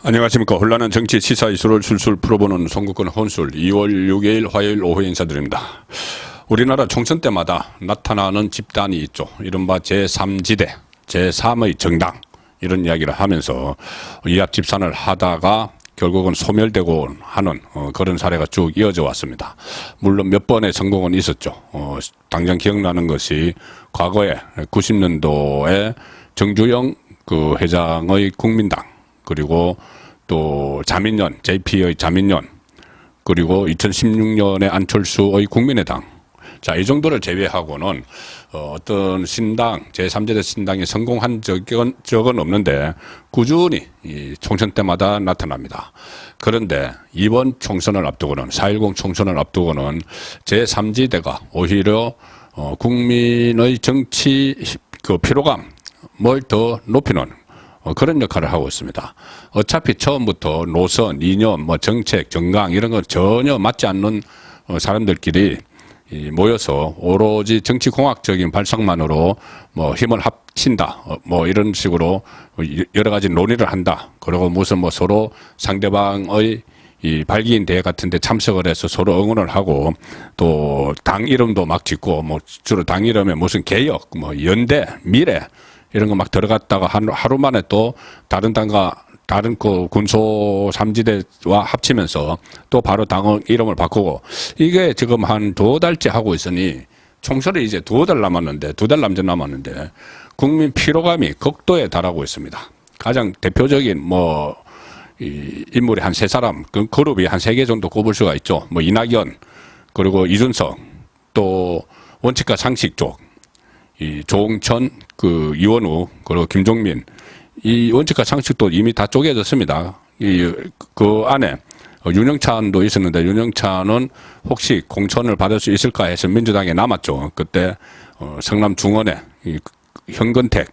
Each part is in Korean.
안녕하십니까. 혼란한 정치 시사 이슈를 술술 풀어보는 송국근 혼술 2월 6일 화요일 오후에 인사드립니다. 우리나라 총선 때마다 나타나는 집단이 있죠. 이른바 제3지대, 제3의 정당 이런 이야기를 하면서 이합집산을 하다가 결국은 소멸되고 하는 그런 사례가 쭉 이어져 왔습니다. 물론 몇 번의 성공은 있었죠. 당장 기억나는 것이 과거에 90년도에 정주영 그 회장의 국민당, 그리고 또 자민련, JP의 자민련, 그리고 2016년에 안철수의 국민의당. 자, 이 정도를 제외하고는 어떤 신당, 제3지대 신당이 성공한 적은 없는데 꾸준히 이 총선 때마다 나타납니다. 그런데 이번 총선을 앞두고는, 4.10 총선을 앞두고는 제3지대가 오히려 국민의 정치 그 피로감을 더 높이는 그런 역할을 하고 있습니다. 어차피 처음부터 노선, 이념, 정책, 정강 이런 건 전혀 맞지 않는 사람들끼리 모여서 오로지 정치공학적인 발상만으로 힘을 합친다, 이런 식으로 여러 가지 논의를 한다. 그리고 무슨 서로 상대방의 이 발기인 대회 같은 데 참석을 해서 서로 응원을 하고, 또 당 이름도 막 짓고, 주로 당 이름에 무슨 개혁, 연대, 미래 이런 거 막 들어갔다가 하루 만에 또 다른 당과 다른 그 군소 3지대와 합치면서 또 바로 당 이름을 바꾸고, 이게 지금 한 2달째 하고 있으니 총선이 이제 2달 남았는데, 2달 남짓 남았는데 국민 피로감이 극도에 달하고 있습니다. 가장 대표적인 이 인물이 한 3사람, 그 그룹이 한 3개 정도 꼽을 수가 있죠. 이낙연, 그리고 이준석, 또 원칙과 상식 쪽, 이 조홍천, 그 이원우, 그리고 김종민, 이 원칙과 상식도 이미 다 쪼개졌습니다. 그 안에 윤영찬도 있었는데, 윤영찬은 혹시 공천을 받을 수 있을까 해서 민주당에 남았죠. 그때 성남 중원에 현근택,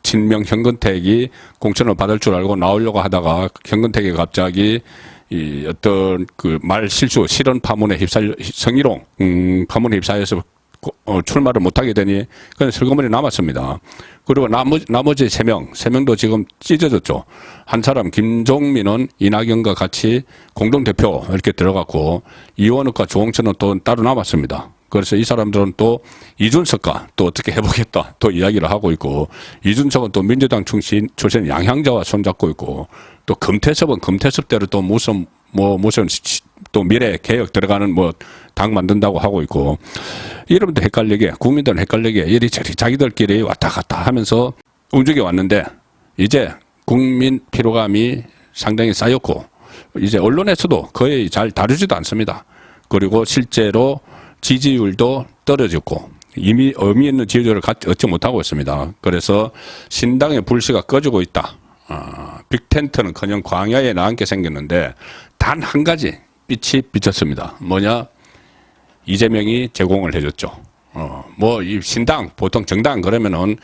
친명 현근택이 공천을 받을 줄 알고 나오려고 하다가 현근택이 갑자기 이 어떤 그 말 실수, 실언 파문에 성희롱 파문에 휩싸여서 출마를 못하게 되니 그냥 슬그머니 남았습니다. 그리고 나머지 3명도 지금 찢어졌죠. 한 사람 김종민은 이낙연과 같이 공동대표 이렇게 들어갔고, 이원욱과 조홍천은 또 따로 남았습니다. 그래서 이 사람들은 또 이준석과 또 어떻게 해보겠다 또 이야기를 하고 있고, 이준석은 또 민주당 출신 양향자와 손잡고 있고, 또 금태섭은 금태섭대로 또 무슨 또 미래 개혁 들어가는 당 만든다고 하고 있고, 이름도 헷갈리게, 국민들은 헷갈리게 이리저리 자기들끼리 왔다 갔다 하면서 움직여 왔는데, 이제 국민 피로감이 상당히 쌓였고, 이제 언론에서도 거의 잘 다루지도 않습니다. 그리고 실제로 지지율도 떨어졌고, 이미 의미 있는 지지율을 얻지 못하고 있습니다. 그래서 신당의 불씨가 꺼지고 있다. 빅텐트는커녕 광야에 나앉게 생겼는데 단 한 가지 빛이 비쳤습니다. 뭐냐? 이재명이 제공을 해줬죠. 이 신당, 보통 정당 그러면은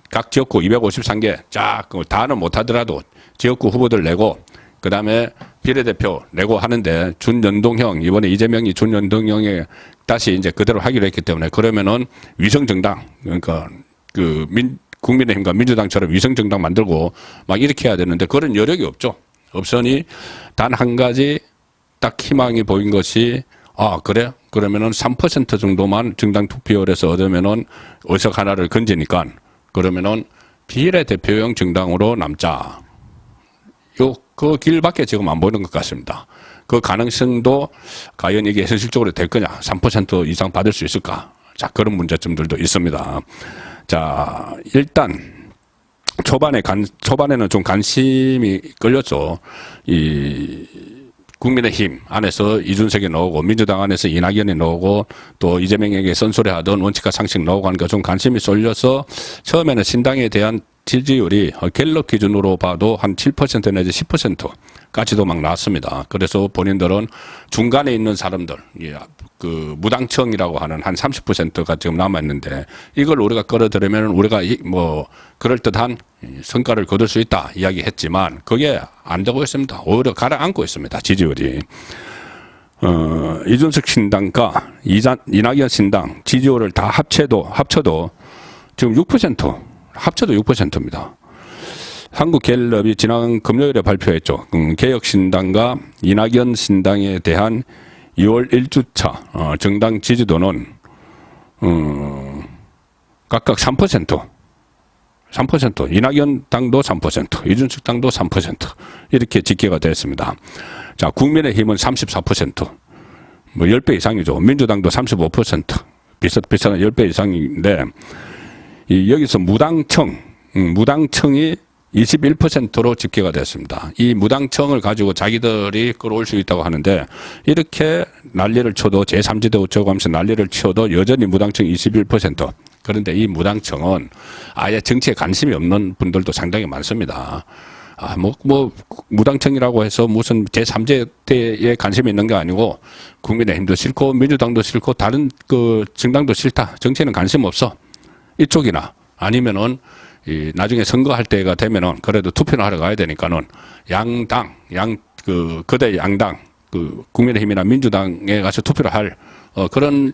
각 지역구 253개 쫙 다는 못하더라도 지역구 후보들 내고, 그 다음에 비례대표 내고 하는데, 준연동형, 이번에 이재명이 준연동형에 다시 이제 그대로 하기로 했기 때문에, 그러면은 위성정당, 그러니까 국민의힘과 민주당처럼 위성정당 만들고 막 이렇게 해야 되는데 그런 여력이 없죠. 없으니 단 한 가지 딱 희망이 보인 것이, 그래? 그러면은 3% 정도만 정당 투표율에서 얻으면은 의석 하나를 건지니까 그러면은 비례대표형 정당으로 남자. 그 길밖에 지금 안 보이는 것 같습니다. 그 가능성도 과연 이게 현실적으로 될 거냐? 3% 이상 받을 수 있을까? 자, 그런 문제점들도 있습니다. 자, 일단 초반에는 좀 관심이 끌렸죠. 국민의힘 안에서 이준석이 나오고, 민주당 안에서 이낙연이 나오고, 또 이재명에게 쓴소리하던 원칙과 상식 나오고 하니까 좀 관심이 쏠려서 처음에는 신당에 대한 지지율이 갤럽 기준으로 봐도 한 7% 내지 10%까지도 막 나왔습니다. 그래서 본인들은 중간에 있는 사람들, 그 무당청이라고 하는 한 30%가 지금 남아있는데, 이걸 우리가 끌어들이면 우리가 그럴듯한 성과를 거둘 수 있다 이야기했지만 그게 안 되고 있습니다. 오히려 가라앉고 있습니다. 지지율이. 이준석 신당과 이낙연 신당 지지율을 다 합쳐도 지금 6%, 합쳐도 6%입니다. 한국갤럽이 지난 금요일에 발표했죠. 개혁신당과 이낙연 신당에 대한 2월 1주차 정당 지지도는 각각 3%, 이낙연 당도 3%, 이준석 당도 3% 이렇게 집계가 됐습니다. 자, 국민의힘은 34%, 뭐 10배 이상이죠. 민주당도 35%, 비슷한 10배 이상인데 여기서 무당청이 21%로 집계가 됐습니다. 이 무당청을 가지고 자기들이 끌어올 수 있다고 하는데 이렇게 난리를 쳐도 제3지대 어쩌고 하면서 난리를 쳐도 여전히 무당청 21%. 그런데 이 무당청은 아예 정치에 관심이 없는 분들도 상당히 많습니다. 무당청이라고 해서 무슨 제3지대에 관심이 있는 게 아니고 국민의힘도 싫고 민주당도 싫고 다른 그 정당도 싫다. 정치에는 관심 없어. 이쪽이나 아니면은 나중에 선거할 때가 되면은 그래도 투표를 하러 가야 되니까는 양당, 거대 양당, 국민의힘이나 민주당에 가서 투표를 할, 그런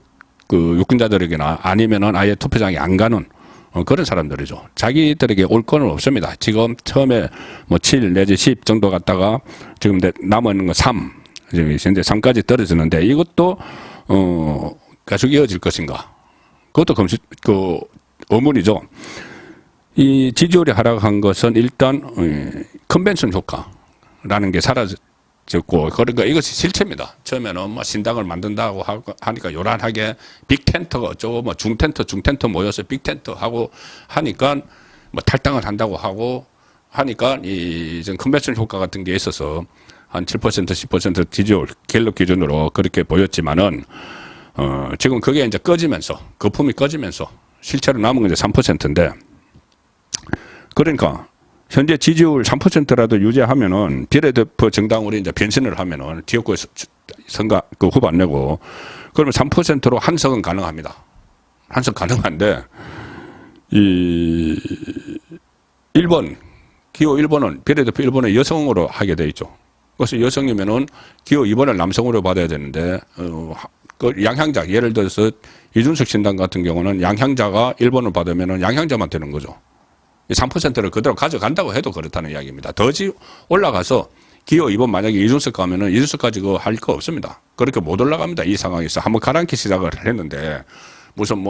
유권자들에게나 아니면은 아예 투표장에 안 가는 그런 사람들이죠. 자기들에게 올 거는 없습니다. 지금 처음에 뭐 7 내지 10 정도 갔다가 지금 남아있는 거 3, 현재 3까지 떨어지는데 이것도, 계속 이어질 것인가. 그것도 의문이죠. 이 지지율이 하락한 것은 일단 컨벤션 효과라는 게 사라졌고, 그러니까 이것이 실체입니다. 처음에는 뭐 신당을 만든다고 하니까 요란하게 빅텐트가 어쩌고 뭐 중텐트 모여서 빅텐트 하고 하니까 뭐 탈당을 한다고 하고 하니까 이 컨벤션 효과 같은 게 있어서 한 7% 10% 지지율 갤럽 기준으로 그렇게 보였지만은 지금 그게 이제 꺼지면서 거품이 꺼지면서 실제로 남은 건 이제 3%인데. 그러니까 현재 지지율 3%라도 유지하면은 비례대표 정당으로 이제 변신을 하면은 지역구 선거 후보 안 내고 그러면 3%로 한석은 가능합니다. 한석 가능한데 이 1번 기호 1번은 비례대표 1번은 여성으로 하게 돼 있죠. 그래서 여성이면은 기호 2번을 남성으로 받아야 되는데 그 양향자 예를 들어서 이준석 신당 같은 경우는 양향자가 1번을 받으면은 양향자만 되는 거죠. 3%를 그대로 가져간다고 해도 그렇다는 이야기입니다. 더 올라가서 기호 2번 만약에 이준석 가면은 이준석 가지고 할 거 없습니다. 그렇게 못 올라갑니다. 이 상황에서 한번 가라앉기 시작을 했는데 무슨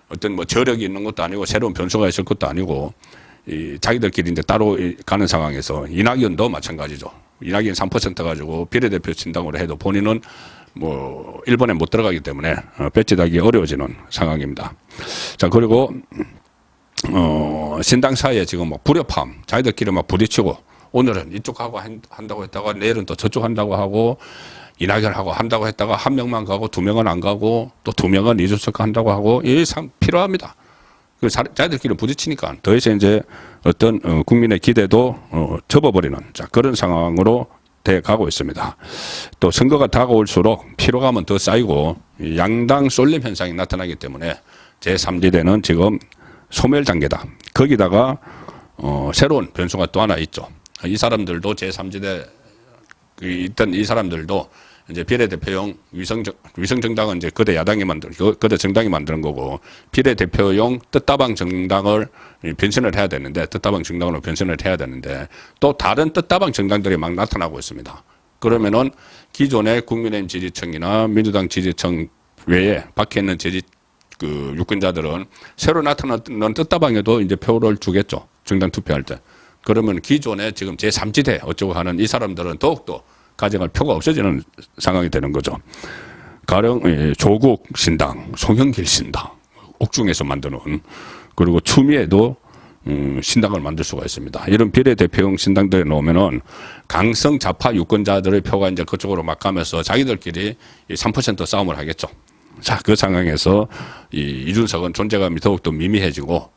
어떤 저력이 있는 것도 아니고 새로운 변수가 있을 것도 아니고 자기들끼리 이제 따로 가는 상황에서 이낙연도 마찬가지죠. 이낙연 3% 가지고 비례대표 신당으로 해도 본인은 1번에 못 들어가기 때문에 배치하기 어려워지는 상황입니다. 자, 그리고 신당 사이에 지금 불협화음, 자기들끼리 부딪히고, 오늘은 이쪽하고 한다고 했다가, 내일은 또 저쪽 한다고 하고, 이낙연하고 한다고 했다가, 한 명만 가고, 2명은 안 가고, 또 2명은 이준석 한다고 하고, 이게 참 필요합니다. 자기들끼리 부딪히니까, 더 이상 이제 어떤, 국민의 기대도, 접어버리는, 그런 상황으로 돼 가고 있습니다. 또 선거가 다가올수록 피로감은 더 쌓이고, 양당 쏠림 현상이 나타나기 때문에, 제3지대는 지금 소멸 단계다. 거기다가 새로운 변수가 또 하나 있죠. 이 사람들도 제3지대 있던 이 사람들도 이제 비례대표용 위성정당은 이제 거대 야당이 거대 정당이 만드는 거고 비례대표용 뜻다방 정당을 변신을 해야 되는데 뜻다방 정당으로 변신을 해야 되는데 또 다른 뜻다방 정당들이 막 나타나고 있습니다. 그러면은 기존의 국민의힘 지지층이나 민주당 지지층 외에 밖에 있는 유권자들은 새로 나타나는 뜻다방에도 이제 표를 주겠죠. 정당 투표할 때. 그러면 기존에 지금 제3지대 어쩌고 하는 이 사람들은 더욱더 가져갈 표가 없어지는 상황이 되는 거죠. 가령 조국 신당, 송영길 신당, 옥중에서 만드는 그리고 추미애도 신당을 만들 수가 있습니다. 이런 비례대표용 신당들에 놓으면은 강성 좌파 유권자들의 표가 이제 그쪽으로 막 가면서 자기들끼리 3% 싸움을 하겠죠. 자, 그 상황에서 이준석은 존재감이 더욱더 미미해지고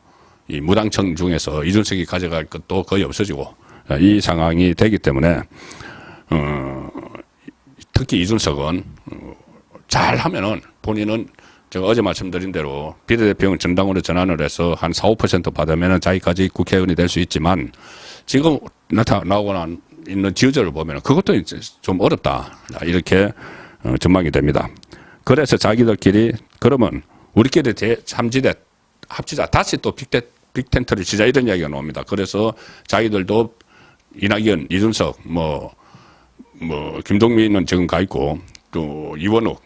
이 무당청 중에서 이준석이 가져갈 것도 거의 없어지고 이 상황이 되기 때문에 특히 이준석은 잘하면은 본인은 제가 어제 말씀드린 대로 비례대표용 정당으로 전환을 해서 한 4, 5% 받으면은 자기까지 국회의원이 될 수 있지만 지금 나오고 있는 지지율을 보면 그것도 이제 좀 어렵다 이렇게 전망이 됩니다. 그래서 자기들끼리 그러면 우리끼리 제3지대 합치자 다시 또 빅텐트를 치자 이런 이야기가 나옵니다. 그래서 자기들도 이낙연, 이준석, 김동민은 지금 가 있고 또 이원욱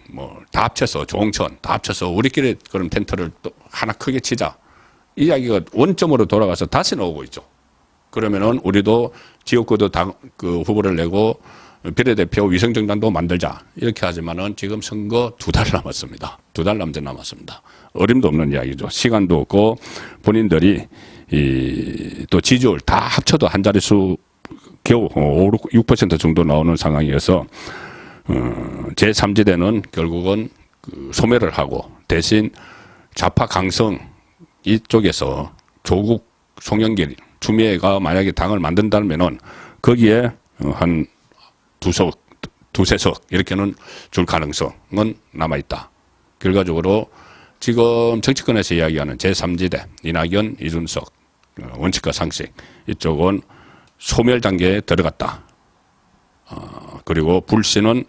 다 합쳐서 조홍천 다 합쳐서 우리끼리 그런 텐트를 또 하나 크게 치자. 이 이야기가 원점으로 돌아가서 다시 나오고 있죠. 그러면은 우리도 지역구도 그 후보를 내고 비례대표 위성정당도 만들자. 이렇게 하지만은 지금 선거 2달 남았습니다. 2달 남았습니다. 어림도 없는 이야기죠. 시간도 없고 본인들이 또 지지율 다 합쳐도 한 자릿수 겨우 5, 6% 정도 나오는 상황이어서 제3지대는 결국은 그 소멸을 하고 대신 좌파 강성 이쪽에서 조국, 송영길, 추미애가 만약에 당을 만든다면은 거기에 한 두세 석 이렇게는 줄 가능성은 남아있다. 결과적으로 지금 정치권에서 이야기하는 제3지대 이낙연, 이준석 원칙과 상식 이쪽은 소멸 단계에 들어갔다. 그리고 불씨는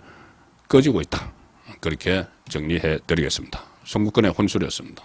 꺼지고 있다. 그렇게 정리해 드리겠습니다. 선거권의 혼술이었습니다.